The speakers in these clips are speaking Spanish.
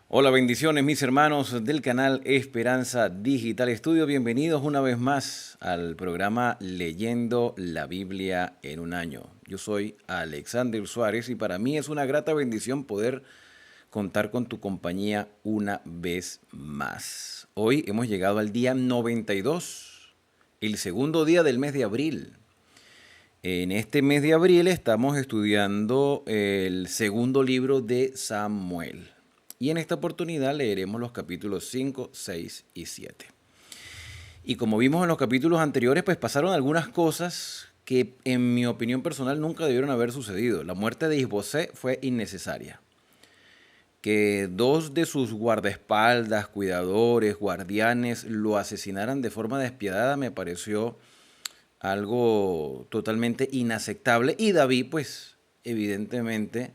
Hola, bendiciones mis hermanos del canal Esperanza Digital Estudio. Bienvenidos una vez más al programa Leyendo la Biblia en un año. Yo soy Alexander Suárez y para mí es una grata bendición poder contar con tu compañía una vez más. Hoy hemos llegado al día 92, el segundo día del mes de abril. En este mes de abril estamos estudiando el segundo libro de Samuel. Y en esta oportunidad leeremos los capítulos 5, 6 y 7. Y como vimos en los capítulos anteriores, pues pasaron algunas cosas que en mi opinión personal nunca debieron haber sucedido. La muerte de Isbosé fue innecesaria. Que dos de sus guardaespaldas, cuidadores, guardianes lo asesinaran de forma despiadada me pareció algo totalmente inaceptable. Y David, pues, evidentemente,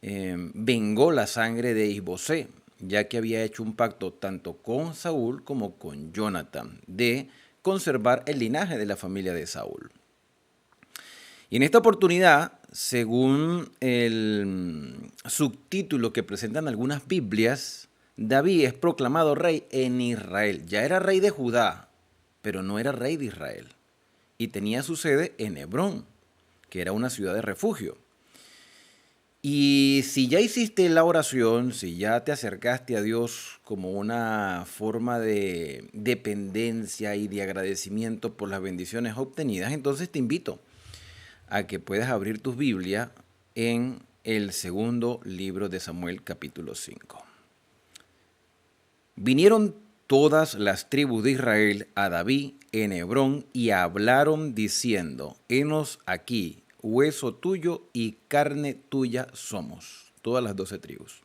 vengó la sangre de Isbosé, ya que había hecho un pacto tanto con Saúl como con Jonathan de conservar el linaje de la familia de Saúl. Y en esta oportunidad, según el subtítulo que presentan algunas Biblias, David es proclamado rey en Israel. Ya era rey de Judá, pero no era rey de Israel. Y tenía su sede en Hebrón, que era una ciudad de refugio. Y si ya hiciste la oración, si ya te acercaste a Dios como una forma de dependencia y de agradecimiento por las bendiciones obtenidas, entonces te invito a que puedas abrir tu Biblia en el segundo libro de Samuel, capítulo 5. Vinieron todas las tribus de Israel a David en Hebrón y hablaron diciendo: Henos aquí, hueso tuyo y carne tuya somos, todas las 12 tribus.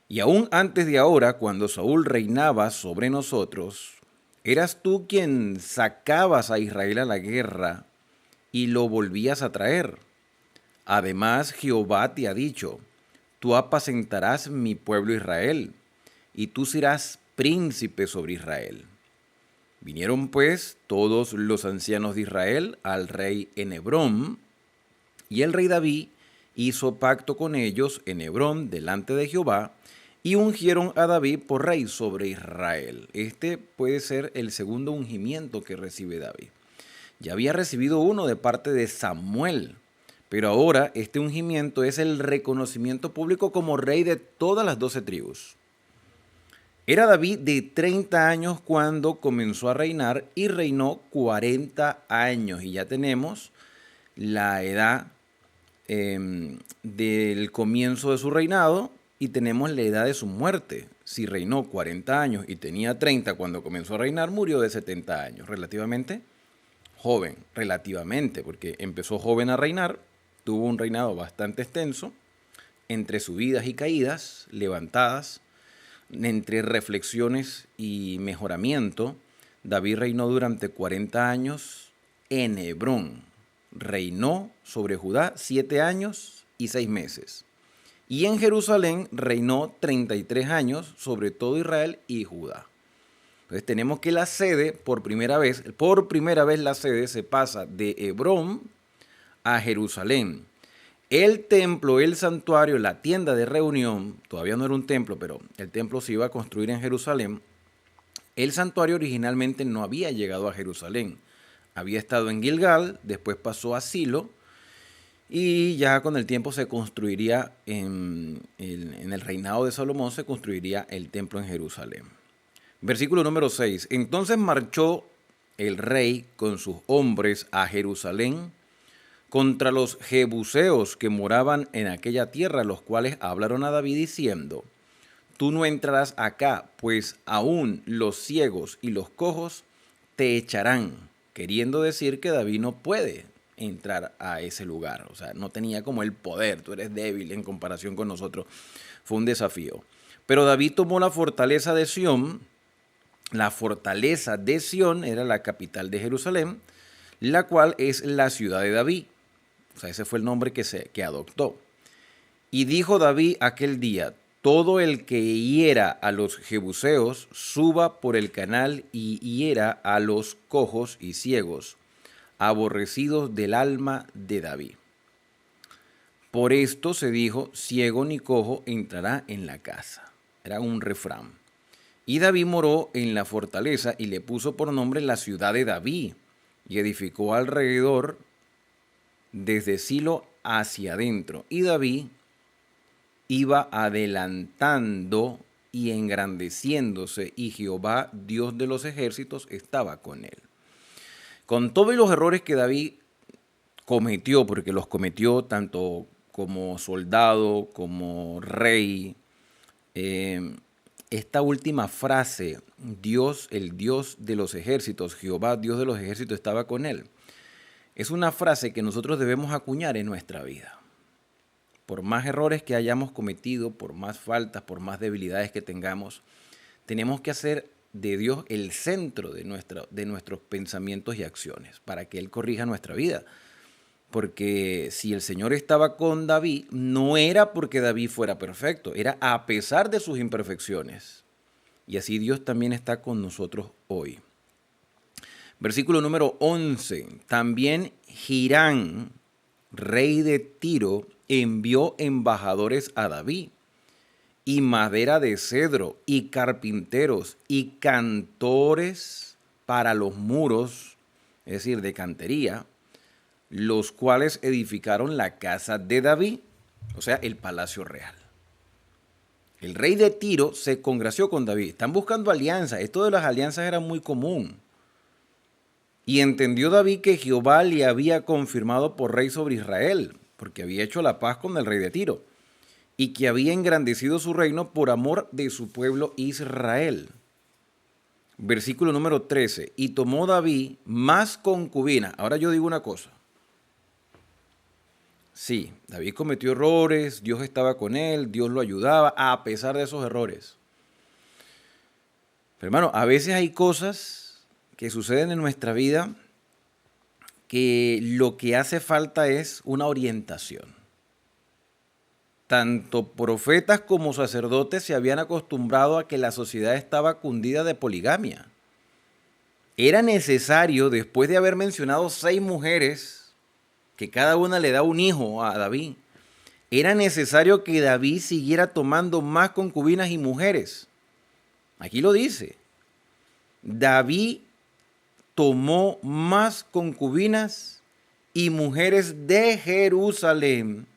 Y aún antes de ahora, cuando Saúl reinaba sobre nosotros, eras tú quien sacabas a Israel a la guerra y lo volvías a traer. Además, Jehová te ha dicho: tú apacentarás mi pueblo Israel, y tú serás príncipe sobre Israel. Vinieron pues todos los ancianos de Israel al rey en Hebrón, y el rey David hizo pacto con ellos en Hebrón delante de Jehová, y ungieron a David por rey sobre Israel. Este puede ser el segundo ungimiento que recibe David. Ya había recibido uno de parte de Samuel, pero ahora este ungimiento es el reconocimiento público como rey de todas las 12 tribus. Era David de 30 años cuando comenzó a reinar y reinó 40 años. Y ya tenemos la edad del comienzo de su reinado y tenemos la edad de su muerte. Si reinó 40 años y tenía 30 cuando comenzó a reinar, murió de 70 años, relativamente joven, relativamente, porque empezó joven a reinar, tuvo un reinado bastante extenso, entre subidas y caídas, levantadas, entre reflexiones y mejoramiento. David reinó durante 40 años en Hebrón. Reinó sobre Judá 7 años y 6 meses. Y en Jerusalén reinó 33 años sobre todo Israel y Judá. Entonces tenemos que la sede, por primera vez la sede se pasa de Hebrón a Jerusalén. El templo, el santuario, la tienda de reunión, todavía no era un templo, pero el templo se iba a construir en Jerusalén. El santuario originalmente no había llegado a Jerusalén. Había estado en Gilgal, después pasó a Silo y ya con el tiempo se construiría, en el reinado de Salomón, se construiría el templo en Jerusalén. Versículo número 6. Entonces marchó el rey con sus hombres a Jerusalén contra los jebuseos que moraban en aquella tierra, los cuales hablaron a David diciendo: tú no entrarás acá, pues aún los ciegos y los cojos te echarán, queriendo decir que David no puede entrar a ese lugar, o sea, no tenía como el poder, tú eres débil en comparación con nosotros, fue un desafío. Pero David tomó la fortaleza de Sión. La fortaleza de Sión era la capital de Jerusalén, la cual es la ciudad de David. O sea, ese fue el nombre que adoptó. Y dijo David aquel día: todo el que hiera a los jebuseos suba por el canal y hiera a los cojos y ciegos, aborrecidos del alma de David. Por esto se dijo, ciego ni cojo entrará en la casa. Era un refrán. Y David moró en la fortaleza y le puso por nombre la ciudad de David y edificó alrededor desde Silo hacia adentro. Y David iba adelantando y engrandeciéndose, y Jehová, Dios de los ejércitos, estaba con él. Con todos los errores que David cometió, porque los cometió tanto como soldado, como rey, esta última frase, Dios, el Dios de los ejércitos, Jehová, Dios de los ejércitos, estaba con él, es una frase que nosotros debemos acuñar en nuestra vida. Por más errores que hayamos cometido, por más faltas, por más debilidades que tengamos, tenemos que hacer de Dios el centro de nuestros pensamientos y acciones para que Él corrija nuestra vida. Porque si el Señor estaba con David, no era porque David fuera perfecto, era a pesar de sus imperfecciones. Y así Dios también está con nosotros hoy. Versículo número 11. También Hirán, rey de Tiro, envió embajadores a David, y madera de cedro, y carpinteros, y cantores para los muros, es decir, de cantería, los cuales edificaron la casa de David, o sea, el palacio real. El rey de Tiro se congració con David. Están buscando alianzas. Esto de las alianzas era muy común. Y entendió David que Jehová le había confirmado por rey sobre Israel, porque había hecho la paz con el rey de Tiro, y que había engrandecido su reino por amor de su pueblo Israel. Versículo número 13. Y tomó David más concubinas. Ahora yo digo una cosa. Sí, David cometió errores, Dios estaba con él, Dios lo ayudaba a pesar de esos errores. Pero hermano, a veces hay cosas que suceden en nuestra vida que lo que hace falta es una orientación. Tanto profetas como sacerdotes se habían acostumbrado a que la sociedad estaba cundida de poligamia. Era necesario, después de haber mencionado 6 mujeres, que cada una le da un hijo a David, era necesario que David siguiera tomando más concubinas y mujeres. Aquí lo dice. David tomó más concubinas y mujeres de Jerusalén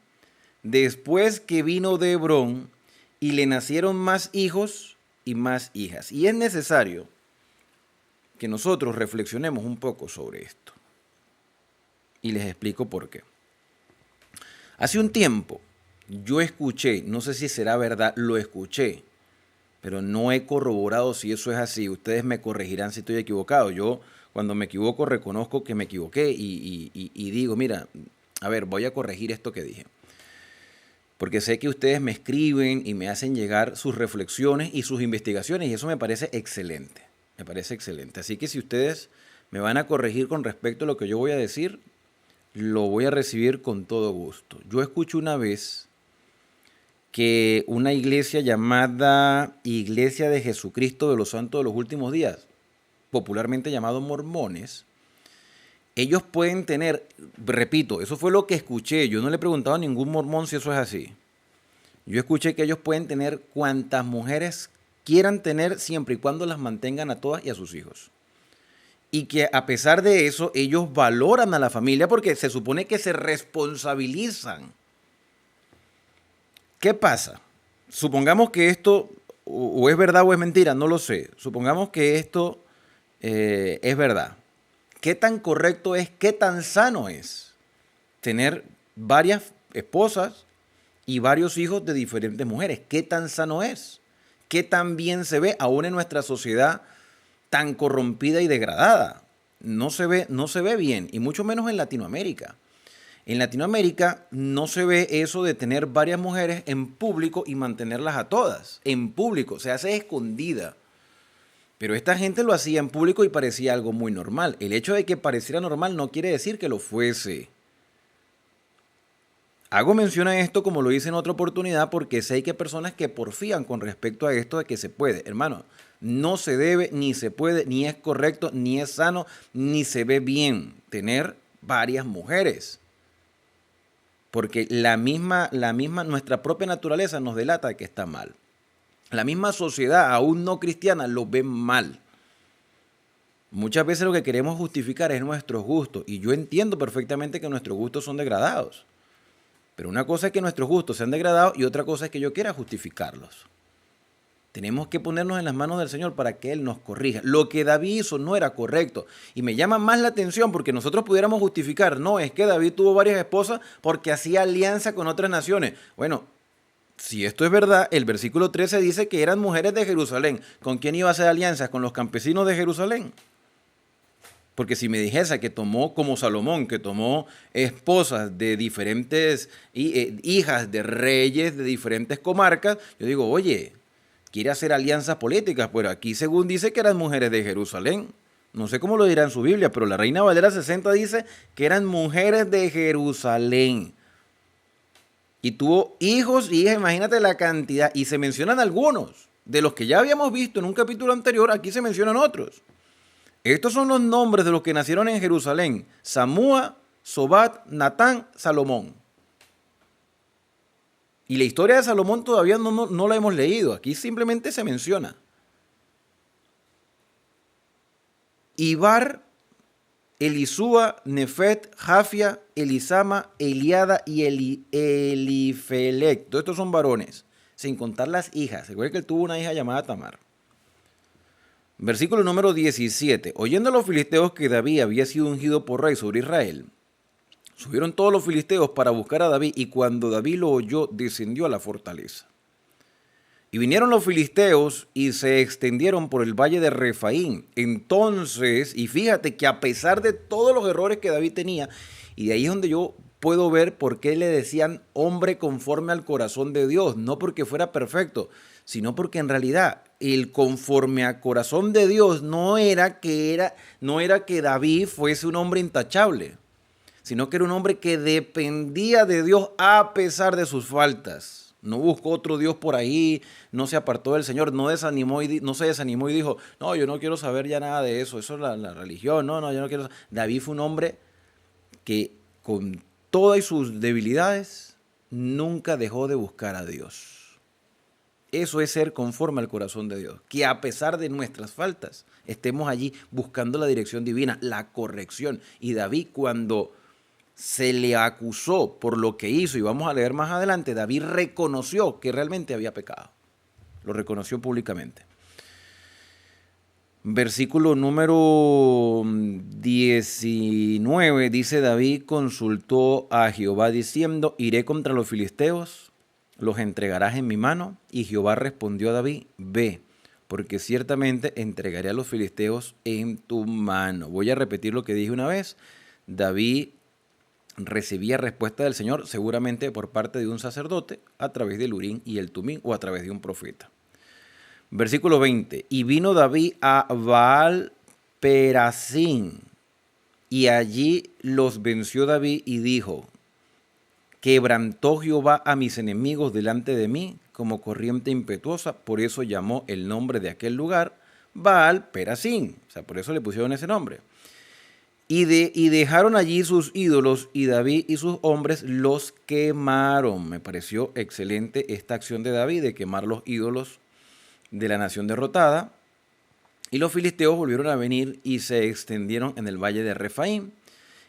después que vino de Hebrón, y le nacieron más hijos y más hijas. Y es necesario que nosotros reflexionemos un poco sobre esto. Y les explico por qué. Hace un tiempo yo escuché, no sé si será verdad, lo escuché, pero no he corroborado si eso es así. Ustedes me corregirán si estoy equivocado. Yo cuando me equivoco reconozco que me equivoqué y digo, mira, a ver, voy a corregir esto que dije. Porque sé que ustedes me escriben y me hacen llegar sus reflexiones y sus investigaciones, y eso me parece excelente. Me parece excelente. Así que si ustedes me van a corregir con respecto a lo que yo voy a decir, lo voy a recibir con todo gusto. Yo escuché una vez que una iglesia llamada Iglesia de Jesucristo de los Santos de los Últimos Días, popularmente llamado mormones, ellos pueden tener, repito, eso fue lo que escuché, yo no le he preguntado a ningún mormón si eso es así. Yo escuché que ellos pueden tener cuantas mujeres quieran tener siempre y cuando las mantengan a todas y a sus hijos. Y que a pesar de eso, ellos valoran a la familia porque se supone que se responsabilizan. ¿Qué pasa? Supongamos que esto o es verdad o es mentira, no lo sé. Supongamos que esto es verdad. ¿Qué tan correcto es, qué tan sano es tener varias esposas y varios hijos de diferentes mujeres? ¿Qué tan sano es? ¿Qué tan bien se ve aún en nuestra sociedad tan corrompida y degradada? No se ve bien, y mucho menos en Latinoamérica. En Latinoamérica no se ve eso de tener varias mujeres en público y mantenerlas a todas. En público, se hace escondida. Pero esta gente lo hacía en público y parecía algo muy normal. El hecho de que pareciera normal no quiere decir que lo fuese. Hago mención a esto como lo hice en otra oportunidad porque sé que hay personas que porfían con respecto a esto de que se puede. Hermano, no se debe, ni se puede, ni es correcto, ni es sano, ni se ve bien tener varias mujeres. porque nuestra propia naturaleza nos delata que está mal. La misma sociedad, aún no cristiana, lo ve mal. Muchas veces lo que queremos justificar es nuestros gustos, y yo entiendo perfectamente que nuestros gustos son degradados. Pero una cosa es que nuestros gustos sean degradados y otra cosa es que yo quiera justificarlos. Tenemos que ponernos en las manos del Señor para que Él nos corrija. Lo que David hizo no era correcto. Y me llama más la atención porque nosotros pudiéramos justificar, no, es que David tuvo varias esposas porque hacía alianza con otras naciones. Bueno, si esto es verdad, el versículo 13 dice que eran mujeres de Jerusalén. ¿Con quién iba a hacer alianzas? ¿Con los campesinos de Jerusalén? Porque si me dijese que tomó, como Salomón, que tomó esposas de diferentes hijas de reyes de diferentes comarcas, yo digo, oye, quiere hacer alianzas políticas, pero aquí según dice que eran mujeres de Jerusalén. No sé cómo lo dirá en su Biblia, pero la Reina Valera 60 dice que eran mujeres de Jerusalén. Y tuvo hijos y hijas, imagínate la cantidad. Y se mencionan algunos, de los que ya habíamos visto en un capítulo anterior, aquí se mencionan otros. Estos son los nombres de los que nacieron en Jerusalén: Samúa, Sobat, Natán, Salomón. Y la historia de Salomón todavía no la hemos leído, aquí simplemente se menciona. Ibar, Elisúa, Nefet, Jafia, Elisama, Eliada y Elifelec. Todos estos son varones, sin contar las hijas. Recuerda que él tuvo una hija llamada Tamar. Versículo número 17. Oyendo a los filisteos que David había sido ungido por rey sobre Israel, subieron todos los filisteos para buscar a David, y cuando David lo oyó, descendió a la fortaleza. Y vinieron los filisteos y se extendieron por el valle de Refaín. Entonces, y fíjate que a pesar de todos los errores que David tenía, y de ahí es donde yo puedo ver por qué le decían hombre conforme al corazón de Dios, no porque fuera perfecto, sino porque en realidad el conforme al corazón de Dios no era que David fuese un hombre intachable, sino que era un hombre que dependía de Dios a pesar de sus faltas. No buscó otro Dios por ahí, no se apartó del Señor, no se desanimó y dijo, no, yo no quiero saber ya nada de eso, eso es la religión, no, yo no quiero. David fue un hombre que con todas sus debilidades nunca dejó de buscar a Dios. Eso es ser conforme al corazón de Dios, que a pesar de nuestras faltas estemos allí buscando la dirección divina, la corrección. Y David, cuando se le acusó por lo que hizo, y vamos a leer más adelante, David reconoció que realmente había pecado. Lo reconoció públicamente. Versículo número 19 dice: David consultó a Jehová diciendo, iré contra los filisteos, los entregarás en mi mano. Y Jehová respondió a David, ve, porque ciertamente entregaré a los filisteos en tu mano. Voy a repetir lo que dije una vez. David recibía respuesta del Señor, seguramente por parte de un sacerdote, a través del Urim y el Tumim, o a través de un profeta. Versículo 20. Y vino David a Baal Perasim, y allí los venció David y dijo, quebrantó Jehová a mis enemigos delante de mí como corriente impetuosa. Por eso llamó el nombre de aquel lugar Baal Perasim. O sea, por eso le pusieron ese nombre. Y dejaron allí sus ídolos, y David y sus hombres los quemaron. Me pareció excelente esta acción de David de quemar los ídolos de la nación derrotada. Y los filisteos volvieron a venir y se extendieron en el valle de Refaín.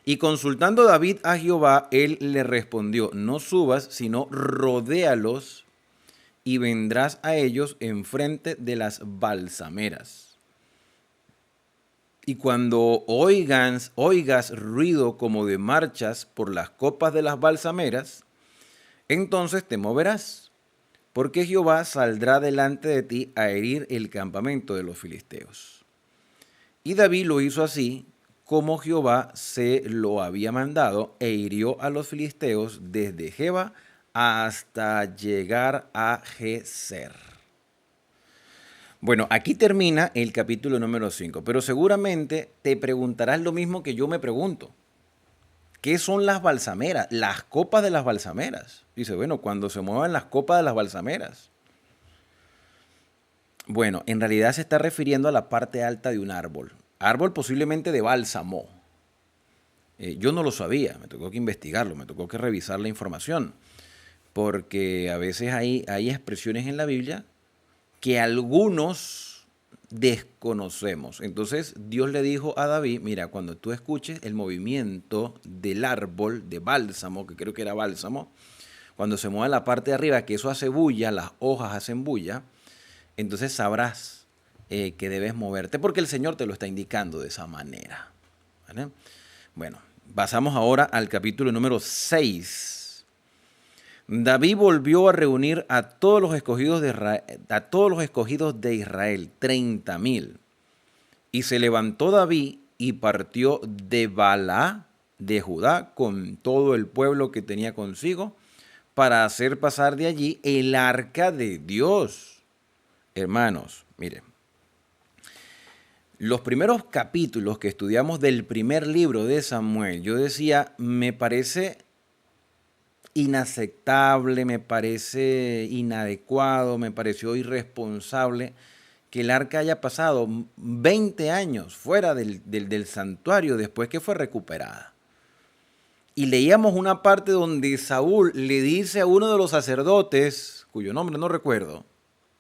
Y consultando David a Jehová, él le respondió, no subas, sino rodéalos, y vendrás a ellos enfrente de las balsameras. Y cuando oigas ruido como de marchas por las copas de las balsameras, entonces te moverás, porque Jehová saldrá delante de ti a herir el campamento de los filisteos. Y David lo hizo así, como Jehová se lo había mandado, e hirió a los filisteos desde Geba hasta llegar a Geser. Bueno, aquí termina el capítulo número 5, pero seguramente te preguntarás lo mismo que yo me pregunto. ¿Qué son las balsameras? Las copas de las balsameras. Dice, bueno, cuando se muevan las copas de las balsameras. Bueno, en realidad se está refiriendo a la parte alta de un árbol. Árbol posiblemente de bálsamo. Yo no lo sabía, me tocó que investigarlo, me tocó que revisar la información, porque a veces hay expresiones en la Biblia que algunos desconocemos. Entonces Dios le dijo a David, mira, cuando tú escuches el movimiento del árbol de bálsamo, que creo que era bálsamo, cuando se mueve la parte de arriba, que eso hace bulla, las hojas hacen bulla, entonces sabrás que debes moverte, porque el Señor te lo está indicando de esa manera. ¿Vale? Bueno, pasamos ahora al capítulo número 6. David volvió a reunir a todos los escogidos de Israel, 30,000. Y se levantó David y partió de Balá de Judá con todo el pueblo que tenía consigo para hacer pasar de allí el arca de Dios. Hermanos, miren, los primeros capítulos que estudiamos del primer libro de Samuel, yo decía, me parece inaceptable, me parece inadecuado, me pareció irresponsable que el arca haya pasado 20 años fuera del santuario después que fue recuperada. Y leíamos una parte donde Saúl le dice a uno de los sacerdotes, cuyo nombre no recuerdo,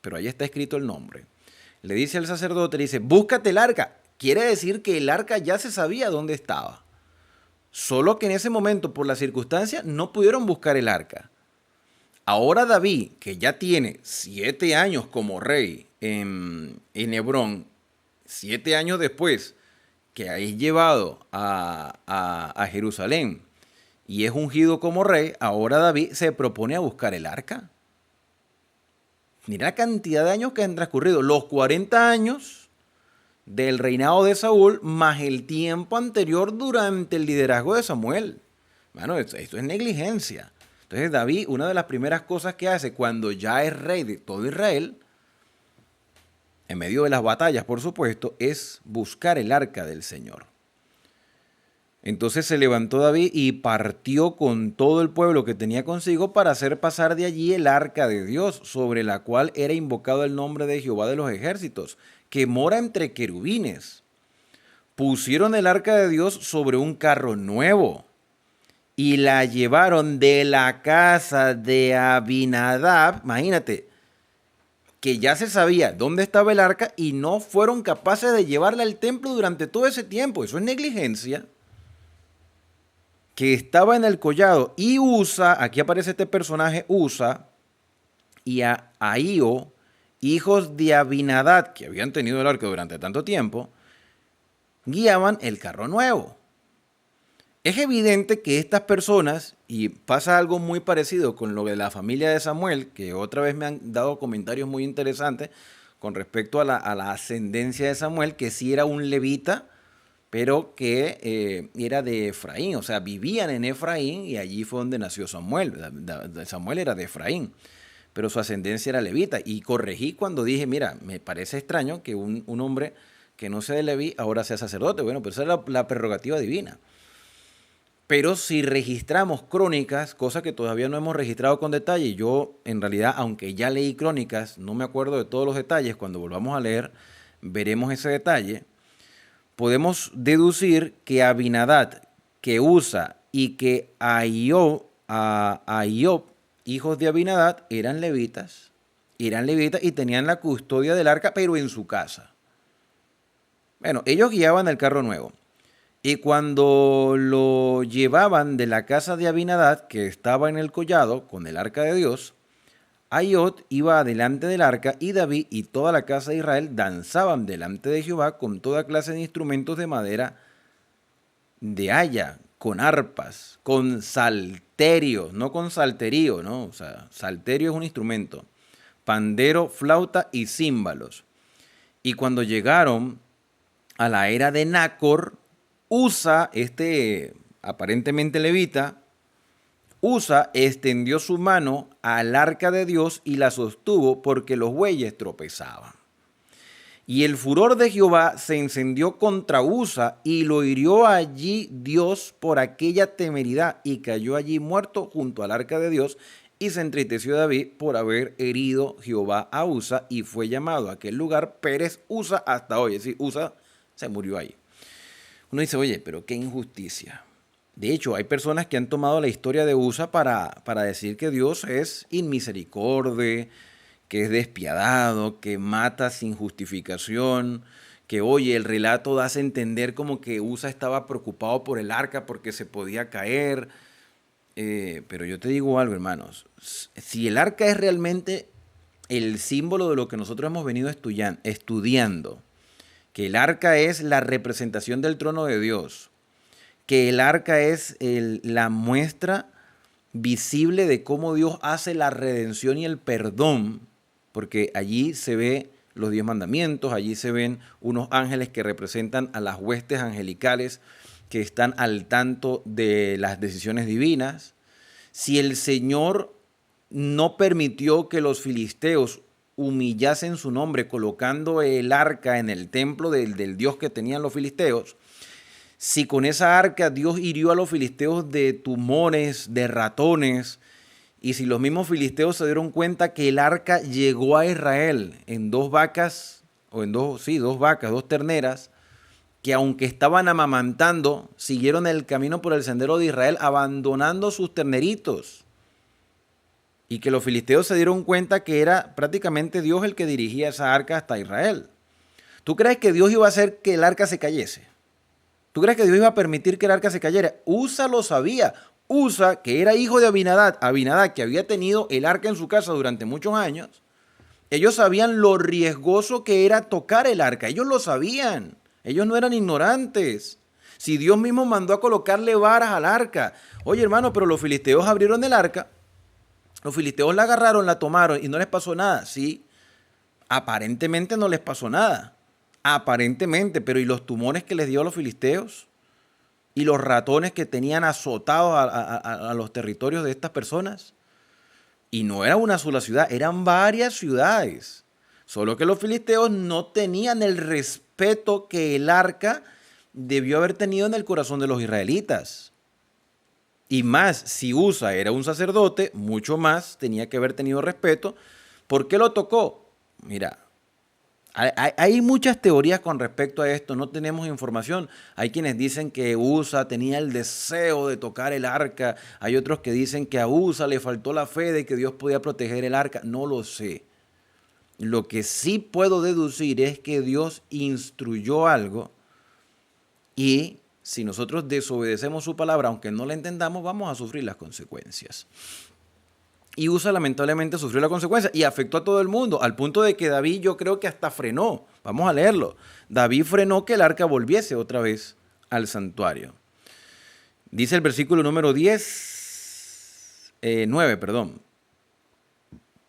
pero ahí está escrito el nombre, le dice al sacerdote, le dice, búscate el arca. Quiere decir que el arca ya se sabía dónde estaba. Solo que en ese momento, por la circunstancia, no pudieron buscar el arca. Ahora David, que ya tiene 7 años como rey en Hebrón, 7 años después que es llevado a Jerusalén y es ungido como rey, ahora David se propone a buscar el arca. Mira la cantidad de años que han transcurrido. Los 40 años del reinado de Saúl, más el tiempo anterior durante el liderazgo de Samuel. Bueno, esto es negligencia. Entonces David, una de las primeras cosas que hace cuando ya es rey de todo Israel, en medio de las batallas, por supuesto, es buscar el arca del Señor. Entonces se levantó David y partió con todo el pueblo que tenía consigo para hacer pasar de allí el arca de Dios, sobre la cual era invocado el nombre de Jehová de los ejércitos, que mora entre querubines. Pusieron el arca de Dios sobre un carro nuevo y la llevaron de la casa de Abinadab. Imagínate, que ya se sabía dónde estaba el arca y no fueron capaces de llevarla al templo durante todo ese tiempo. Eso es negligencia. Que estaba en el collado. Y Usa, aquí aparece este personaje Usa, y a Ahío, hijos de Abinadab, que habían tenido el arca durante tanto tiempo, guiaban el carro nuevo. Es evidente que estas personas, y pasa algo muy parecido con lo de la familia de Samuel, que otra vez me han dado comentarios muy interesantes con respecto a la ascendencia de Samuel, que sí era un levita, pero que era de Efraín, o sea, vivían en Efraín y allí fue donde nació Samuel. Samuel era de Efraín, pero su ascendencia era levita. Y corregí cuando dije, mira, me parece extraño que un hombre que no sea de Leví ahora sea sacerdote. Bueno, pero esa es la prerrogativa divina. Pero si registramos crónicas, cosa que todavía no hemos registrado con detalle, yo en realidad, aunque ya leí crónicas, no me acuerdo de todos los detalles, cuando volvamos a leer veremos ese detalle, podemos deducir que Abinadab, que Usa y que Ahiob, hijos de Abinadab, eran levitas y tenían la custodia del arca, pero en su casa. Bueno, ellos guiaban el carro nuevo. Y cuando lo llevaban de la casa de Abinadab, que estaba en el collado con el arca de Dios, Ahiob iba adelante del arca y David y toda la casa de Israel danzaban delante de Jehová con toda clase de instrumentos de madera de haya, con arpas, con salterios, no con salterío, ¿no? O sea, salterio es un instrumento, pandero, flauta y címbalos. Y cuando llegaron a la era de Nacor, Usa, aparentemente levita, Usa extendió su mano al arca de Dios y la sostuvo porque los bueyes tropezaban. Y el furor de Jehová se encendió contra Usa y lo hirió allí Dios por aquella temeridad y cayó allí muerto junto al arca de Dios y se entristeció David por haber herido Jehová a Usa y fue llamado a aquel lugar Pérez Usa hasta hoy. Es decir, Usa se murió ahí. Uno dice, oye, pero qué injusticia. De hecho, hay personas que han tomado la historia de Usa para decir que Dios es inmisericorde, que es despiadado, que mata sin justificación, que oye, el relato da a entender como que Usa estaba preocupado por el arca porque se podía caer. Pero yo te digo algo, hermanos, si el arca es realmente el símbolo de lo que nosotros hemos venido estudiando, que el arca es la representación del trono de Dios, que el arca es la muestra visible de cómo Dios hace la redención y el perdón, porque allí se ve los 10 mandamientos, allí se ven unos ángeles que representan a las huestes angelicales que están al tanto de las decisiones divinas. Si el Señor no permitió que los filisteos humillasen su nombre colocando el arca en el templo del Dios que tenían los filisteos, si con esa arca Dios hirió a los filisteos de tumores, de ratones, y si los mismos filisteos se dieron cuenta que el arca llegó a Israel en 2 vacas, o en 2 vacas, 2 terneras, que aunque estaban amamantando, siguieron el camino por el sendero de Israel abandonando sus terneritos. Y que los filisteos se dieron cuenta que era prácticamente Dios el que dirigía esa arca hasta Israel. ¿Tú crees que Dios iba a hacer que el arca se cayese? ¿Tú crees que Dios iba a permitir que el arca se cayera? Usa lo sabía. Usa, que era hijo de Abinadab, que había tenido el arca en su casa durante muchos años, ellos sabían lo riesgoso que era tocar el arca. Ellos lo sabían. Ellos no eran ignorantes. Si Dios mismo mandó a colocarle varas al arca. Oye, hermano, pero los filisteos abrieron el arca. Los filisteos la agarraron, la tomaron y no les pasó nada. Sí, aparentemente no les pasó nada. Aparentemente, pero ¿y los tumores que les dio a los filisteos? ¿Y los ratones que tenían azotados a los territorios de estas personas? Y no era una sola ciudad, eran varias ciudades. Solo que los filisteos no tenían el respeto que el arca debió haber tenido en el corazón de los israelitas. Y más, si Usa era un sacerdote, mucho más tenía que haber tenido respeto. ¿Por qué lo tocó? Mira, hay muchas teorías con respecto a esto, no tenemos información. Hay quienes dicen que Usa tenía el deseo de tocar el arca, hay otros que dicen que a Usa le faltó la fe de que Dios podía proteger el arca, no lo sé. Lo que sí puedo deducir es que Dios instruyó algo y si nosotros desobedecemos su palabra, aunque no la entendamos, vamos a sufrir las consecuencias. Y Usa lamentablemente sufrió la consecuencia y afectó a todo el mundo, al punto de que David yo creo que hasta frenó. Vamos a leerlo. David frenó que el arca volviese otra vez al santuario. Dice el versículo número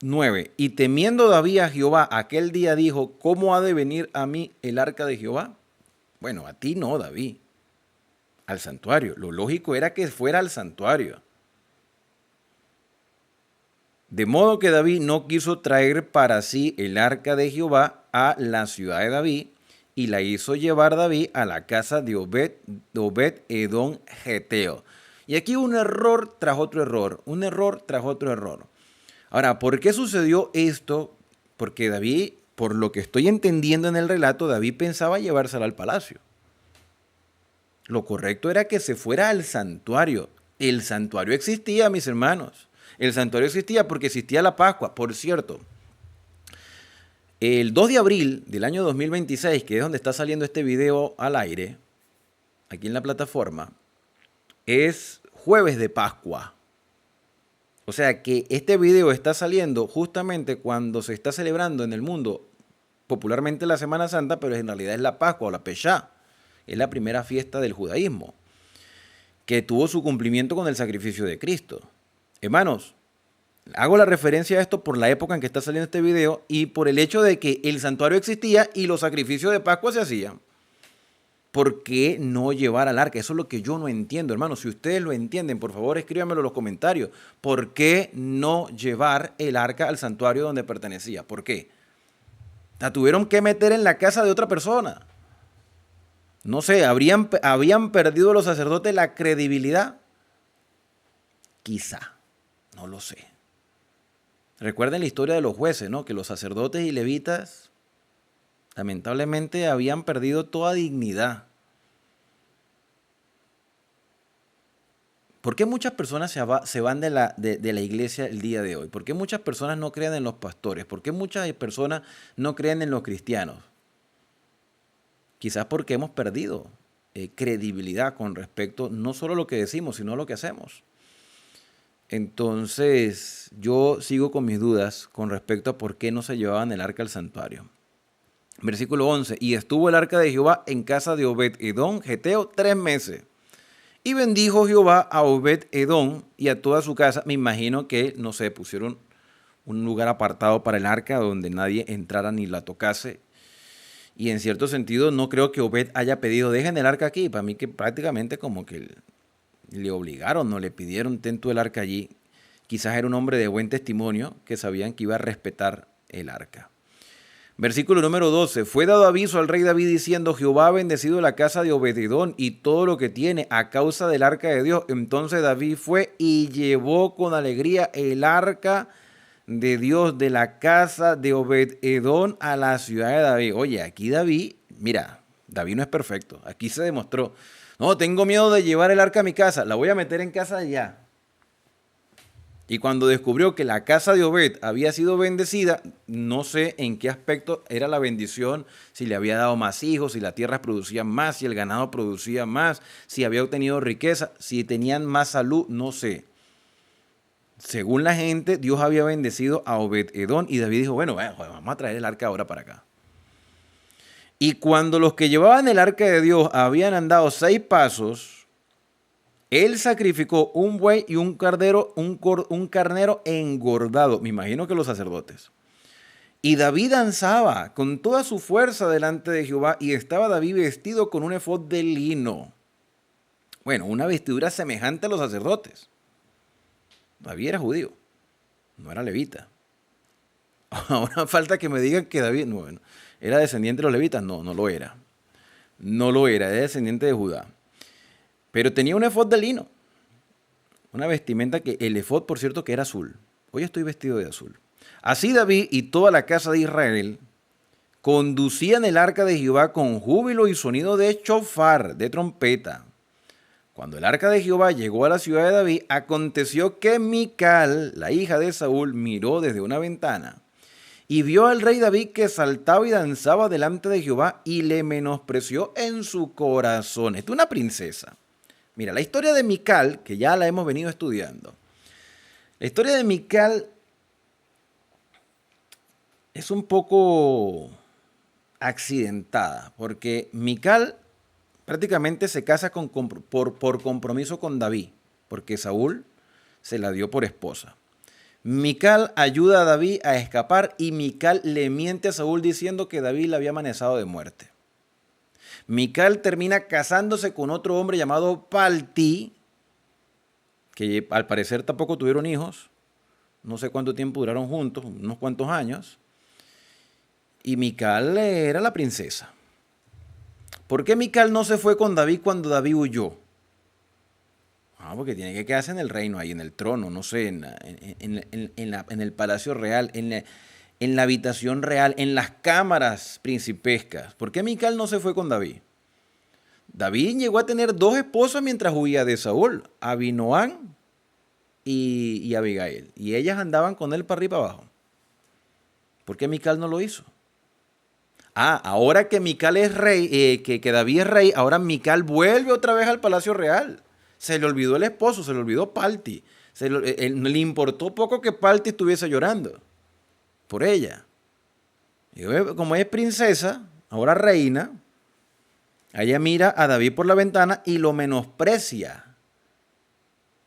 9. Y temiendo David a Jehová, aquel día dijo, ¿cómo ha de venir a mí el arca de Jehová? Bueno, a ti no, David, al santuario. Lo lógico era que fuera al santuario. De modo que David no quiso traer para sí el arca de Jehová a la ciudad de David y la hizo llevar David a la casa de Obed-Edom Geteo. Y aquí un error tras otro error, un error tras otro error. Ahora, ¿por qué sucedió esto? Porque David, por lo que estoy entendiendo en el relato, David pensaba llevársela al palacio. Lo correcto era que se fuera al santuario. El santuario existía, mis hermanos. El santuario existía porque existía la Pascua. Por cierto, el 2 de abril del año 2026, que es donde está saliendo este video al aire, aquí en la plataforma, es jueves de Pascua. O sea que este video está saliendo justamente cuando se está celebrando en el mundo, popularmente la Semana Santa, pero en realidad es la Pascua o la Peshá. Es la primera fiesta del judaísmo, que tuvo su cumplimiento con el sacrificio de Cristo. Hermanos, hago la referencia a esto por la época en que está saliendo este video y por el hecho de que el santuario existía y los sacrificios de Pascua se hacían. ¿Por qué no llevar al arca? Eso es lo que yo no entiendo, hermanos. Si ustedes lo entienden, por favor, escríbanmelo en los comentarios. ¿Por qué no llevar el arca al santuario donde pertenecía? ¿Por qué? La tuvieron que meter en la casa de otra persona. No sé, ¿habían perdido los sacerdotes la credibilidad? Quizá, no lo sé. Recuerden la historia de los jueces, ¿no? Que los sacerdotes y levitas lamentablemente habían perdido toda dignidad. ¿Por qué muchas personas se van de la iglesia el día de hoy? ¿Por qué muchas personas no creen en los pastores? ¿Por qué muchas personas no creen en los cristianos? Quizás porque hemos perdido credibilidad con respecto no solo a lo que decimos, sino a lo que hacemos. Entonces, yo sigo con mis dudas con respecto a por qué no se llevaban el arca al santuario. Versículo 11. Y estuvo el arca de Jehová en casa de Obed-Edom, geteo, 3 meses. Y bendijo Jehová a Obed-Edom y a toda su casa. Me imagino que, no sé, pusieron un lugar apartado para el arca donde nadie entrara ni la tocase. Y en cierto sentido, no creo que Obed haya pedido, dejen el arca aquí. Para mí que prácticamente como que le obligaron, no le pidieron, ten tú el arca allí. Quizás era un hombre de buen testimonio que sabían que iba a respetar el arca. Versículo número 12. Fue dado aviso al rey David diciendo, Jehová ha bendecido la casa de Obed-Edom y todo lo que tiene a causa del arca de Dios. Entonces David fue y llevó con alegría el arca de Dios de la casa de Obed-Edom a la ciudad de David. Oye, aquí David, mira, David no es perfecto. Aquí se demostró. No, tengo miedo de llevar el arca a mi casa. La voy a meter en casa ya. Y cuando descubrió que la casa de Obed había sido bendecida, no sé en qué aspecto era la bendición, si le había dado más hijos, si la tierra producía más, si el ganado producía más, si había obtenido riqueza, si tenían más salud, no sé. Según la gente, Dios había bendecido a Obed-Edom y David dijo, bueno, vamos a traer el arca ahora para acá. Y cuando los que llevaban el arca de Dios habían andado 6 pasos, él sacrificó un buey y un carnero engordado. Me imagino que los sacerdotes. Y David danzaba con toda su fuerza delante de Jehová y estaba David vestido con un efod de lino. Bueno, una vestidura semejante a los sacerdotes. David era judío, no era levita. Ahora falta que me digan que David, no, bueno, ¿era descendiente de los levitas? No, no lo era. No lo era descendiente de Judá. Pero tenía un efod de lino. Una vestimenta que el efod, por cierto, que era azul. Hoy estoy vestido de azul. Así David y toda la casa de Israel conducían el arca de Jehová con júbilo y sonido de chofar, de trompeta. Cuando el arca de Jehová llegó a la ciudad de David, aconteció que Mical, la hija de Saúl, miró desde una ventana y vio al rey David que saltaba y danzaba delante de Jehová y le menospreció en su corazón. Esta es una princesa. Mira, la historia de Mical, que ya la hemos venido estudiando, la historia de Mical es un poco accidentada, porque Mical prácticamente se casa por compromiso con David, porque Saúl se la dio por esposa. Mical ayuda a David a escapar y Mical le miente a Saúl diciendo que David le había amenazado de muerte. Mical termina casándose con otro hombre llamado Palti, que al parecer tampoco tuvieron hijos. No sé cuánto tiempo duraron juntos, unos cuantos años. Y Mical era la princesa. ¿Por qué Mical no se fue con David cuando David huyó? Porque tiene que quedarse en el reino, ahí en el trono, no sé, en el palacio real, en la habitación real, en las cámaras principescas. ¿Por qué Mical no se fue con David? David llegó a tener 2 esposas mientras huía de Saúl, Abinoam y Abigail. Y ellas andaban con él para arriba y para abajo. ¿Por qué Mical no lo hizo? Ahora que Mical es rey, que David es rey, ahora Mical vuelve otra vez al palacio real. Se le olvidó el esposo, se le olvidó Palti. Le importó poco que Palti estuviese llorando por ella. Y como es princesa, ahora reina, ella mira a David por la ventana y lo menosprecia.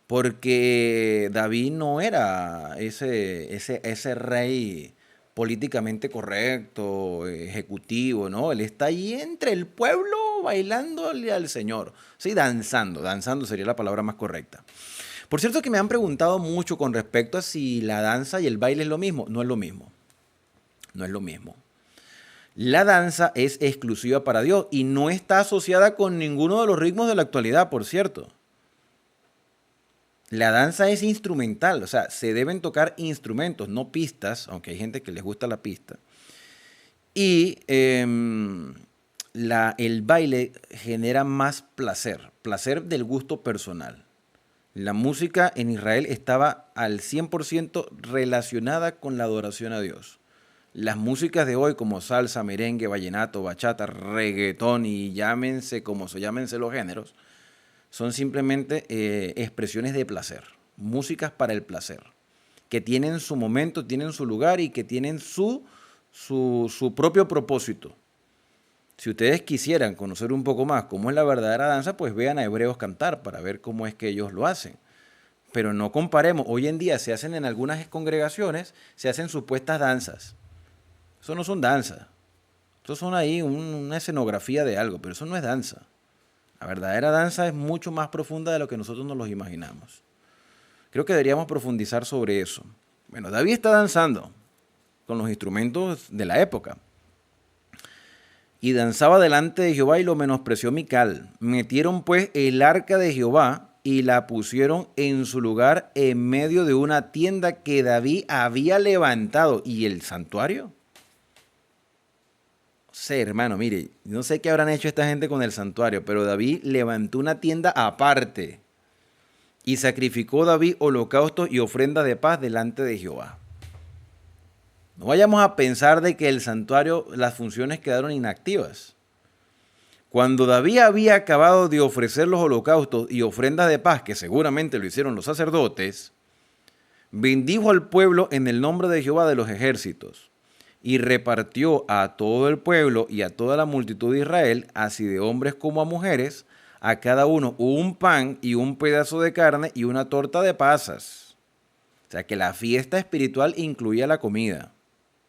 Porque David no era ese rey políticamente correcto, ejecutivo, ¿no? Él está ahí entre el pueblo bailándole al Señor. Sí, danzando sería la palabra más correcta. Por cierto que me han preguntado mucho con respecto a si la danza y el baile es lo mismo. No es lo mismo. No es lo mismo. La danza es exclusiva para Dios y no está asociada con ninguno de los ritmos de la actualidad, por cierto. La danza es instrumental, o sea, se deben tocar instrumentos, no pistas, aunque hay gente que les gusta la pista. Y el baile genera más placer del gusto personal. La música en Israel estaba al 100% relacionada con la adoración a Dios. Las músicas de hoy, como salsa, merengue, vallenato, bachata, reggaetón y llámense como se llámense los géneros, son simplemente expresiones de placer, músicas para el placer, que tienen su momento, tienen su lugar y que tienen su propio propósito. Si ustedes quisieran conocer un poco más cómo es la verdadera danza, pues vean a hebreos cantar para ver cómo es que ellos lo hacen. Pero no comparemos. Hoy en día se hacen en algunas congregaciones, se hacen supuestas danzas. Eso no son danzas. Eso son ahí una escenografía de algo, pero eso no es danza. La verdadera danza es mucho más profunda de lo que nosotros nos los imaginamos. Creo que deberíamos profundizar sobre eso. Bueno, David está danzando con los instrumentos de la época. Y danzaba delante de Jehová y lo menospreció Mical. Metieron pues el arca de Jehová y la pusieron en su lugar en medio de una tienda que David había levantado. ¿Y el santuario? No sé, hermano, mire, no sé qué habrán hecho esta gente con el santuario, pero David levantó una tienda aparte y sacrificó David holocaustos y ofrendas de paz delante de Jehová. No vayamos a pensar de que el santuario, las funciones quedaron inactivas. Cuando David había acabado de ofrecer los holocaustos y ofrendas de paz, que seguramente lo hicieron los sacerdotes, bendijo al pueblo en el nombre de Jehová de los ejércitos y repartió a todo el pueblo y a toda la multitud de Israel, así de hombres como a mujeres, a cada uno un pan y un pedazo de carne y una torta de pasas. O sea que la fiesta espiritual incluía la comida.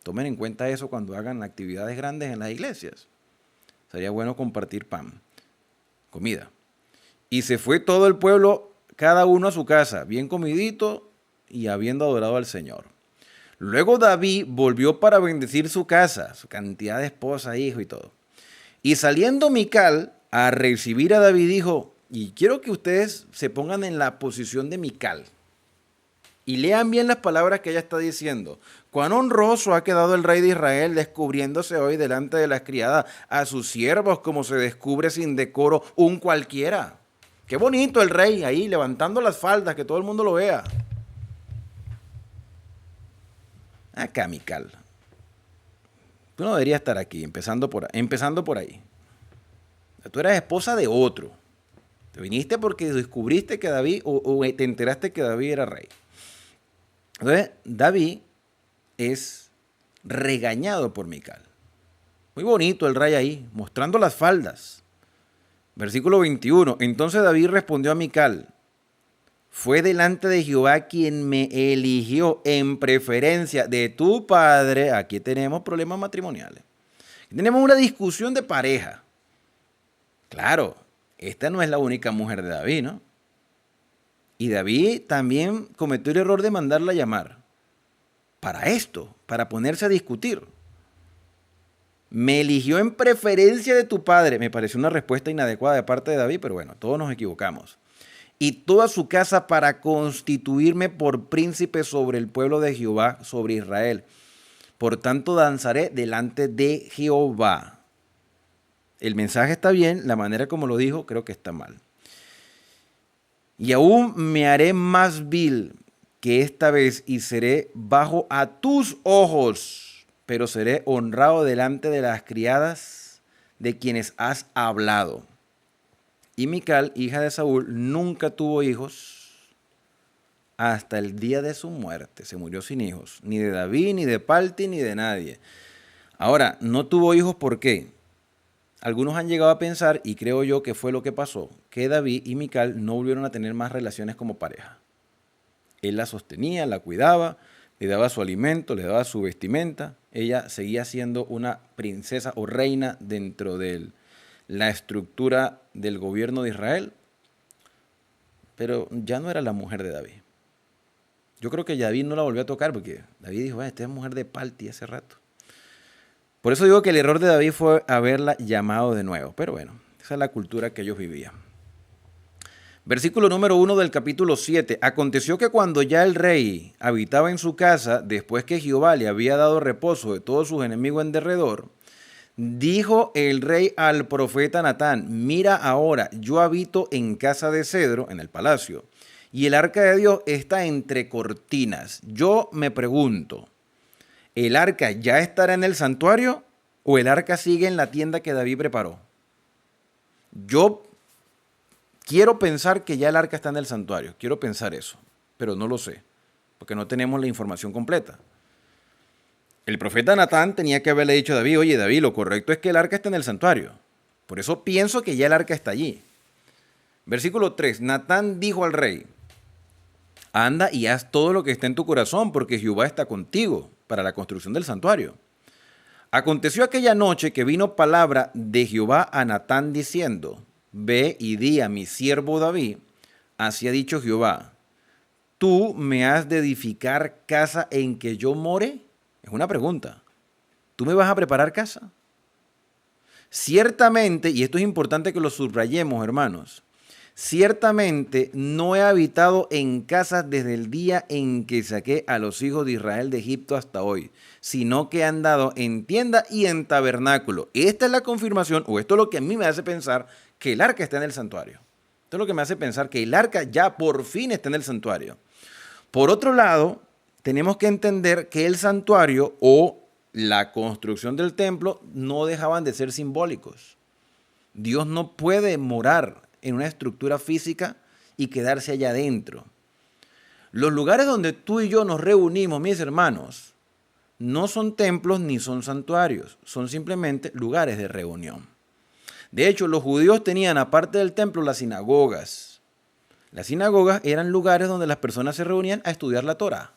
Tomen en cuenta eso cuando hagan actividades grandes en las iglesias. Sería bueno compartir pan, comida. Y se fue todo el pueblo, cada uno a su casa, bien comidito y habiendo adorado al Señor. Luego David volvió para bendecir su casa, su cantidad de esposa, hijo y todo. Y saliendo Mical a recibir a David dijo, y quiero que ustedes se pongan en la posición de Mical. Y lean bien las palabras que ella está diciendo. Cuán honroso ha quedado el rey de Israel descubriéndose hoy delante de las criadas a sus siervos como se descubre sin decoro un cualquiera. Qué bonito el rey ahí levantando las faldas, que todo el mundo lo vea. Acá, Mical. Tú no deberías estar aquí, empezando por ahí. Tú eras esposa de otro. Te viniste porque descubriste que David, o te enteraste que David era rey. Entonces, David es regañado por Mical. Muy bonito el rey ahí, mostrando las faldas. Versículo 21. Entonces David respondió a Mical, fue delante de Jehová quien me eligió en preferencia de tu padre. Aquí tenemos problemas matrimoniales. Aquí tenemos una discusión de pareja. Claro, esta no es la única mujer de David, ¿no? Y David también cometió el error de mandarla a llamar. Para esto, para ponerse a discutir. Me eligió en preferencia de tu padre. Me pareció una respuesta inadecuada de parte de David, pero bueno, todos nos equivocamos. Y toda su casa para constituirme por príncipe sobre el pueblo de Jehová, sobre Israel. Por tanto, danzaré delante de Jehová. El mensaje está bien, la manera como lo dijo creo que está mal. Y aún me haré más vil que esta vez y seré bajo a tus ojos, pero seré honrado delante de las criadas de quienes has hablado. Y Mical, hija de Saúl, nunca tuvo hijos hasta el día de su muerte. Se murió sin hijos, ni de David, ni de Palti, ni de nadie. Ahora, no tuvo hijos, ¿por qué? Algunos han llegado a pensar, y creo yo que fue lo que pasó, que David y Mical no volvieron a tener más relaciones como pareja. Él la sostenía, la cuidaba, le daba su alimento, le daba su vestimenta. Ella seguía siendo una princesa o reina dentro de la estructura del gobierno de Israel, pero ya no era la mujer de David. Yo creo que David no la volvió a tocar porque David dijo, esta es mujer de Palti hace rato. Por eso digo que el error de David fue haberla llamado de nuevo. Pero bueno, esa es la cultura que ellos vivían. Versículo número 1 del capítulo 7. Aconteció que cuando ya el rey habitaba en su casa, después que Jehová le había dado reposo de todos sus enemigos en derredor, dijo el rey al profeta Natán, mira ahora, yo habito en casa de cedro, en el palacio, y el arca de Dios está entre cortinas. Yo me pregunto, ¿el arca ya estará en el santuario o el arca sigue en la tienda que David preparó? Yo quiero pensar que ya el arca está en el santuario, quiero pensar eso, pero no lo sé, porque no tenemos la información completa. El profeta Natán tenía que haberle dicho a David, oye David, lo correcto es que el arca está en el santuario. Por eso pienso que ya el arca está allí. Versículo 3, Natán dijo al rey, anda y haz todo lo que esté en tu corazón, porque Jehová está contigo para la construcción del santuario. Aconteció aquella noche que vino palabra de Jehová a Natán diciendo, ve y di a mi siervo David, así ha dicho Jehová, ¿tú me has de edificar casa en que yo more? Es una pregunta. ¿Tú me vas a preparar casa? Ciertamente, y esto es importante que lo subrayemos, hermanos, ciertamente no he habitado en casas desde el día en que saqué a los hijos de Israel de Egipto hasta hoy, sino que he andado en tienda y en tabernáculo. Esta es la confirmación, o esto es lo que a mí me hace pensar que el arca está en el santuario. Esto es lo que me hace pensar que el arca ya por fin está en el santuario. Por otro lado, tenemos que entender que el santuario o la construcción del templo no dejaban de ser simbólicos. Dios no puede morar en una estructura física y quedarse allá adentro. Los lugares donde tú y yo nos reunimos, mis hermanos, no son templos ni son santuarios, son simplemente lugares de reunión. De hecho, los judíos tenían, aparte del templo, las sinagogas. Las sinagogas eran lugares donde las personas se reunían a estudiar la Torá.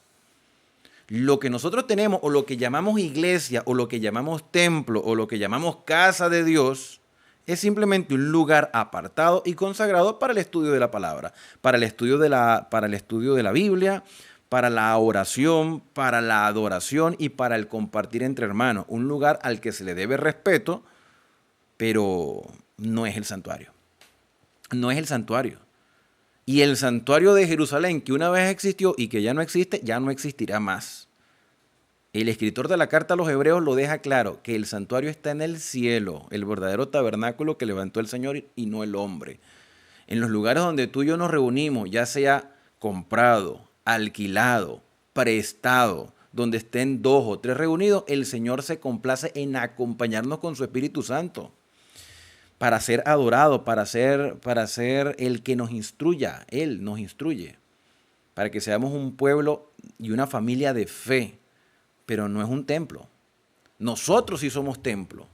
Lo que nosotros tenemos, o lo que llamamos iglesia, o lo que llamamos templo, o lo que llamamos casa de Dios, es simplemente un lugar apartado y consagrado para el estudio de la palabra, para el estudio de la Biblia, para la oración, para la adoración y para el compartir entre hermanos. Un lugar al que se le debe respeto, pero no es el santuario. No es el santuario. Y el santuario de Jerusalén, que una vez existió y que ya no existe, ya no existirá más. El escritor de la carta a los Hebreos lo deja claro, que el santuario está en el cielo, el verdadero tabernáculo que levantó el Señor y no el hombre. En los lugares donde tú y yo nos reunimos, ya sea comprado, alquilado, prestado, donde estén 2 o 3 reunidos, el Señor se complace en acompañarnos con su Espíritu Santo para ser adorado, para ser el que nos instruya. Él nos instruye, para que seamos un pueblo y una familia de fe, pero no es un templo. Nosotros sí somos templo.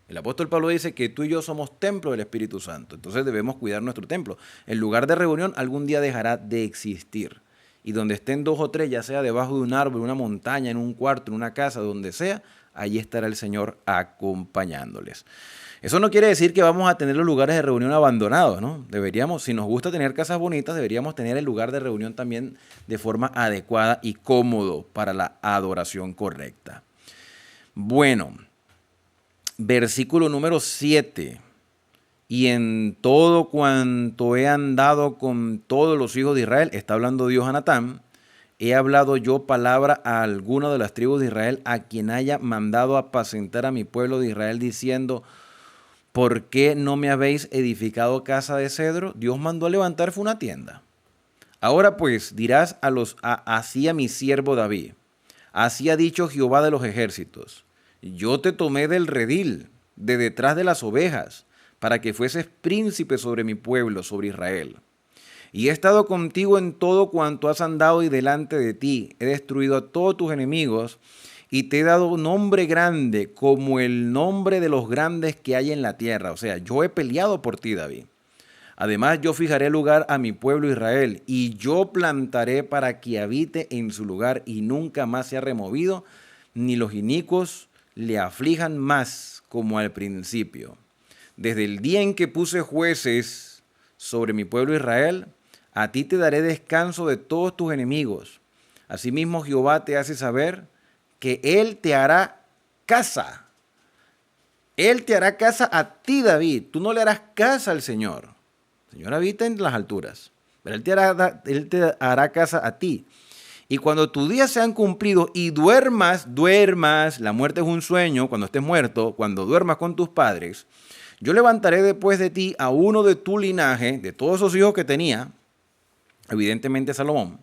El apóstol Pablo dice que tú y yo somos templo del Espíritu Santo, entonces debemos cuidar nuestro templo. El lugar de reunión algún día dejará de existir, y donde estén 2 o 3, ya sea debajo de un árbol, en una montaña, en un cuarto, en una casa, donde sea, allí estará el Señor acompañándoles. Eso no quiere decir que vamos a tener los lugares de reunión abandonados, ¿no? Deberíamos, si nos gusta tener casas bonitas, deberíamos tener el lugar de reunión también de forma adecuada y cómodo para la adoración correcta. Bueno, versículo número 7. Y en todo cuanto he andado con todos los hijos de Israel, está hablando Dios a Natán, he hablado yo palabra a alguno de las tribus de Israel, a quien haya mandado apacentar a mi pueblo de Israel, diciendo, ¿por qué no me habéis edificado casa de cedro? Dios mandó a levantar fue una tienda. Ahora pues dirás así a mi siervo David, así ha dicho Jehová de los ejércitos, yo te tomé del redil, de detrás de las ovejas, para que fueses príncipe sobre mi pueblo, sobre Israel. Y he estado contigo en todo cuanto has andado y delante de ti. He destruido a todos tus enemigos y te he dado un nombre grande como el nombre de los grandes que hay en la tierra. O sea, yo he peleado por ti, David. Además, yo fijaré lugar a mi pueblo Israel y yo plantaré para que habite en su lugar y nunca más sea removido, ni los inicuos le aflijan más como al principio. Desde el día en que puse jueces sobre mi pueblo Israel, a ti te daré descanso de todos tus enemigos. Asimismo, Jehová te hace saber que Él te hará casa. Él te hará casa a ti, David. Tú no le harás casa al Señor. El Señor habita en las alturas, pero Él te hará casa a ti. Y cuando tus días sean cumplidos y duermas, la muerte es un sueño, cuando estés muerto, cuando duermas con tus padres, yo levantaré después de ti a uno de tu linaje, de todos esos hijos que tenía, evidentemente Salomón,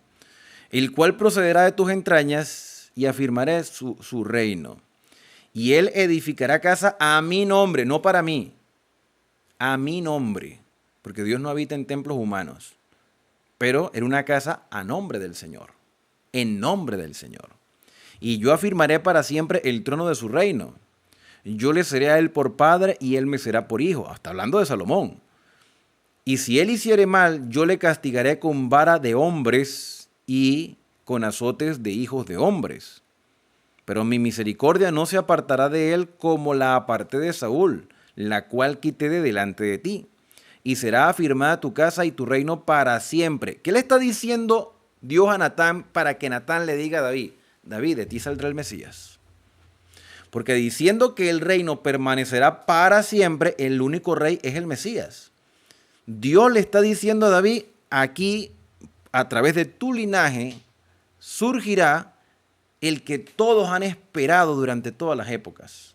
el cual procederá de tus entrañas y afirmaré su reino. Y él edificará casa a mi nombre, no para mí, a mi nombre, porque Dios no habita en templos humanos, pero en una casa a nombre del Señor, en nombre del Señor. Y yo afirmaré para siempre el trono de su reino. Yo le seré a él por padre y él me será por hijo. Hasta hablando de Salomón. Y si él hiciere mal, yo le castigaré con vara de hombres y con azotes de hijos de hombres. Pero mi misericordia no se apartará de él como la aparté de Saúl, la cual quité de delante de ti. Y será afirmada tu casa y tu reino para siempre. ¿Qué le está diciendo Dios a Natán para que Natán le diga a David? David, de ti saldrá el Mesías. Porque diciendo que el reino permanecerá para siempre, el único rey es el Mesías. Dios le está diciendo a David, aquí, a través de tu linaje, surgirá el que todos han esperado durante todas las épocas.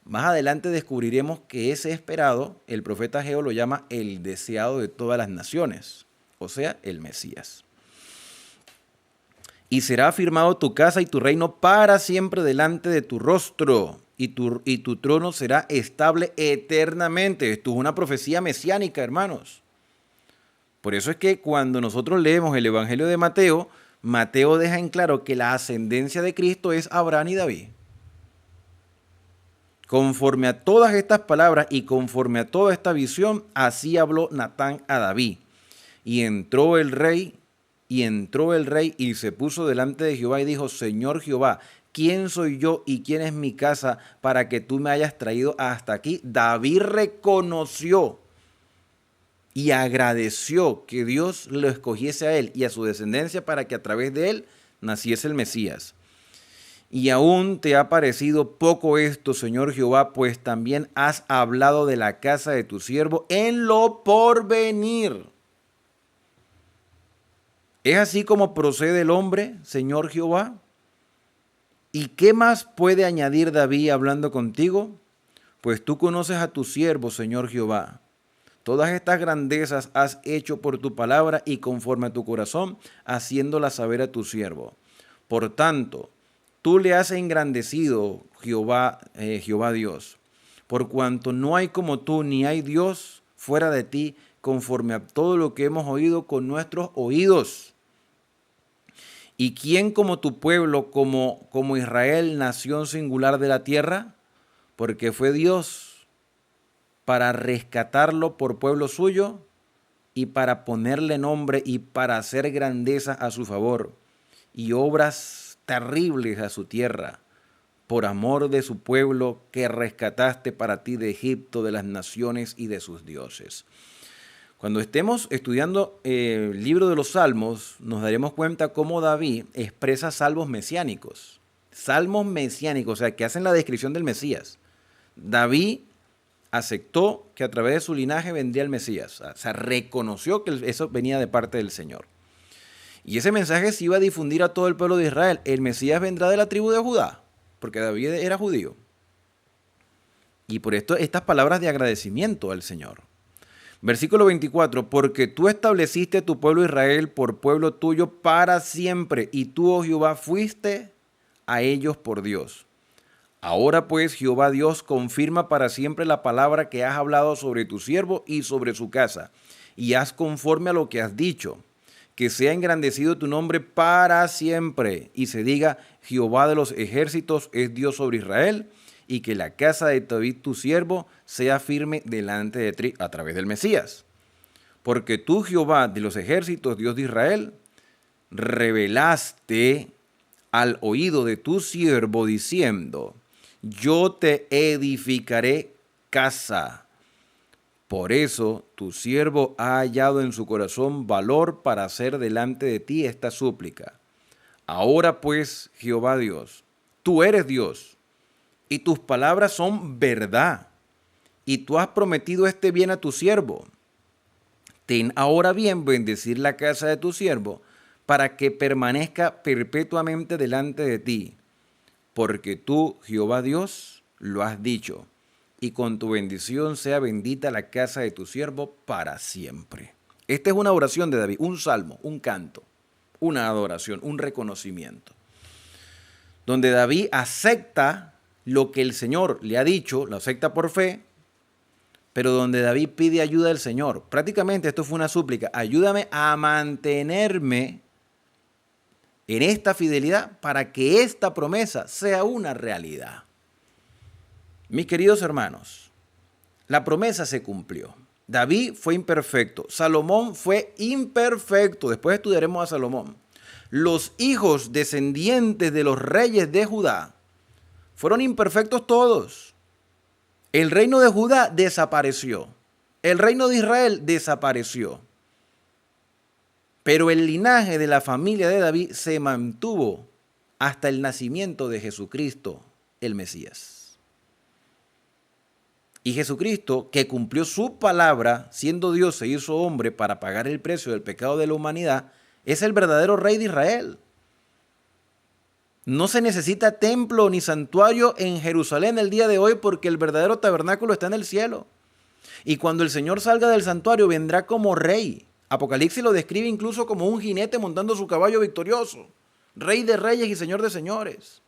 Más adelante descubriremos que ese esperado, el profeta Ageo lo llama el deseado de todas las naciones, o sea, el Mesías. Y será afirmado tu casa y tu reino para siempre delante de tu rostro, y tu trono será estable eternamente. Esto es una profecía mesiánica, hermanos. Por eso es que cuando nosotros leemos el Evangelio de Mateo, Mateo deja en claro que la ascendencia de Cristo es Abraham y David. Conforme a todas estas palabras y conforme a toda esta visión, así habló Natán a David. Y entró el rey y se puso delante de Jehová y dijo, Señor Jehová, ¿quién soy yo y quién es mi casa para que tú me hayas traído hasta aquí? David reconoció y agradeció que Dios lo escogiese a él y a su descendencia para que a través de él naciese el Mesías. Y aún te ha parecido poco esto, Señor Jehová, pues también has hablado de la casa de tu siervo en lo porvenir. ¿Es así como procede el hombre, Señor Jehová? ¿Y qué más puede añadir David hablando contigo? Pues tú conoces a tu siervo, Señor Jehová. Todas estas grandezas has hecho por tu palabra y conforme a tu corazón, haciéndolas saber a tu siervo. Por tanto, tú le has engrandecido, Jehová Dios, por cuanto no hay como tú, ni hay Dios fuera de ti, conforme a todo lo que hemos oído con nuestros oídos. ¿Y quién como tu pueblo, como Israel, nación singular de la tierra? Porque fue Dios para rescatarlo por pueblo suyo y para ponerle nombre y para hacer grandeza a su favor y obras terribles a su tierra, por amor de su pueblo que rescataste para ti de Egipto, de las naciones y de sus dioses. Cuando estemos estudiando el libro de los Salmos, nos daremos cuenta cómo David expresa salmos mesiánicos. Salmos mesiánicos, o sea, que hacen la descripción del Mesías. David aceptó que a través de su linaje vendría el Mesías. O sea, reconoció que eso venía de parte del Señor. Y ese mensaje se iba a difundir a todo el pueblo de Israel. El Mesías vendrá de la tribu de Judá, porque David era judío. Y por esto estas palabras de agradecimiento al Señor. Versículo 24, porque tú estableciste a tu pueblo Israel por pueblo tuyo para siempre, y tú, oh Jehová, fuiste a ellos por Dios. Ahora pues, Jehová Dios, confirma para siempre la palabra que has hablado sobre tu siervo y sobre su casa, y haz conforme a lo que has dicho, que sea engrandecido tu nombre para siempre, y se diga, Jehová de los ejércitos es Dios sobre Israel, y que la casa de David tu siervo sea firme delante de ti a través del Mesías. Porque tú, Jehová de los ejércitos, Dios de Israel, revelaste al oído de tu siervo diciendo, yo te edificaré casa. Por eso tu siervo ha hallado en su corazón valor para hacer delante de ti esta súplica. Ahora pues, Jehová Dios, tú eres Dios, y tus palabras son verdad, y tú has prometido este bien a tu siervo. Ten ahora bien bendecir la casa de tu siervo, para que permanezca perpetuamente delante de ti, porque tú, Jehová Dios, lo has dicho, y con tu bendición sea bendita la casa de tu siervo para siempre. Esta es una oración de David, un salmo, un canto, una adoración, un reconocimiento, donde David acepta lo que el Señor le ha dicho, lo acepta por fe, pero donde David pide ayuda del Señor. Prácticamente esto fue una súplica: ayúdame a mantenerme en esta fidelidad para que esta promesa sea una realidad. Mis queridos hermanos, la promesa se cumplió. David fue imperfecto, Salomón fue imperfecto, después estudiaremos a Salomón. Los hijos descendientes de los reyes de Judá fueron imperfectos todos. El reino de Judá desapareció, el reino de Israel desapareció, pero el linaje de la familia de David se mantuvo hasta el nacimiento de Jesucristo, el Mesías. Y Jesucristo, que cumplió su palabra, siendo Dios, se hizo hombre para pagar el precio del pecado de la humanidad, es el verdadero rey de Israel. No se necesita templo ni santuario en Jerusalén el día de hoy, porque el verdadero tabernáculo está en el cielo. Y cuando el Señor salga del santuario, vendrá como rey. Apocalipsis lo describe incluso como un jinete montando su caballo victorioso, rey de reyes y señor de señores.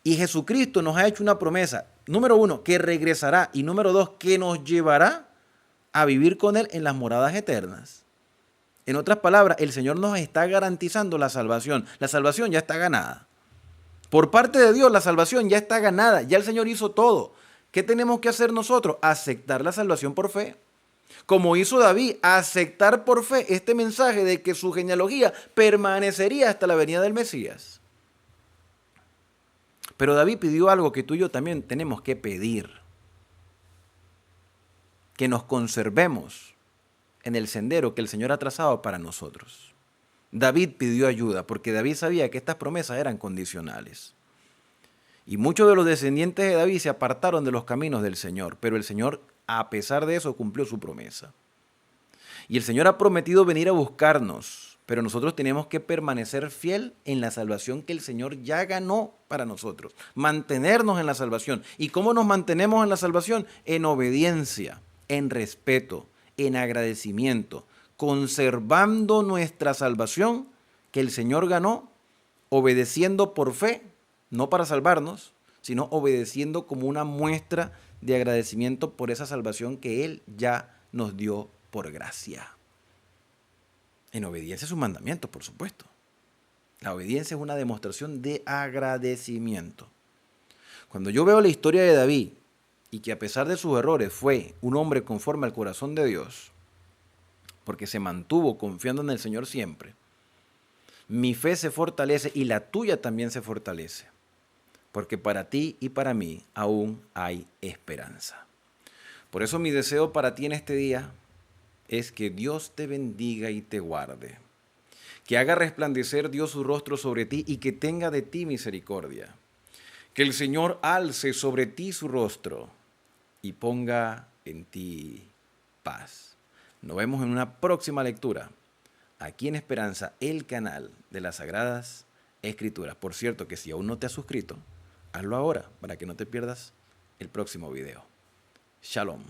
Y Jesucristo nos ha hecho una promesa, número 1, que regresará, y número 2, que nos llevará a vivir con Él en las moradas eternas. En otras palabras, el Señor nos está garantizando la salvación. La salvación ya está ganada. Por parte de Dios, la salvación ya está ganada. Ya el Señor hizo todo. ¿Qué tenemos que hacer nosotros? Aceptar la salvación por fe. Como hizo David, aceptar por fe este mensaje de que su genealogía permanecería hasta la venida del Mesías. Pero David pidió algo que tú y yo también tenemos que pedir: que nos conservemos en el sendero que el Señor ha trazado para nosotros. David pidió ayuda porque David sabía que estas promesas eran condicionales. Y muchos de los descendientes de David se apartaron de los caminos del Señor, pero el Señor, a pesar de eso, cumplió su promesa. Y el Señor ha prometido venir a buscarnos, pero nosotros tenemos que permanecer fiel en la salvación que el Señor ya ganó para nosotros. Mantenernos en la salvación. ¿Y cómo nos mantenemos en la salvación? En obediencia, en respeto, en agradecimiento, conservando nuestra salvación que el Señor ganó, obedeciendo por fe, no para salvarnos, sino obedeciendo como una muestra de agradecimiento por esa salvación que Él ya nos dio por gracia. En obediencia a sus mandamientos, por supuesto. La obediencia es una demostración de agradecimiento. Cuando yo veo la historia de David, y que a pesar de sus errores fue un hombre conforme al corazón de Dios, porque se mantuvo confiando en el Señor siempre, mi fe se fortalece y la tuya también se fortalece, porque para ti y para mí aún hay esperanza. Por eso mi deseo para ti en este día es que Dios te bendiga y te guarde, que haga resplandecer Dios su rostro sobre ti y que tenga de ti misericordia, que el Señor alce sobre ti su rostro y ponga en ti paz. Nos vemos en una próxima lectura, aquí en Esperanza, el canal de las Sagradas Escrituras. Por cierto, que si aún no te has suscrito, hazlo ahora para que no te pierdas el próximo video. Shalom.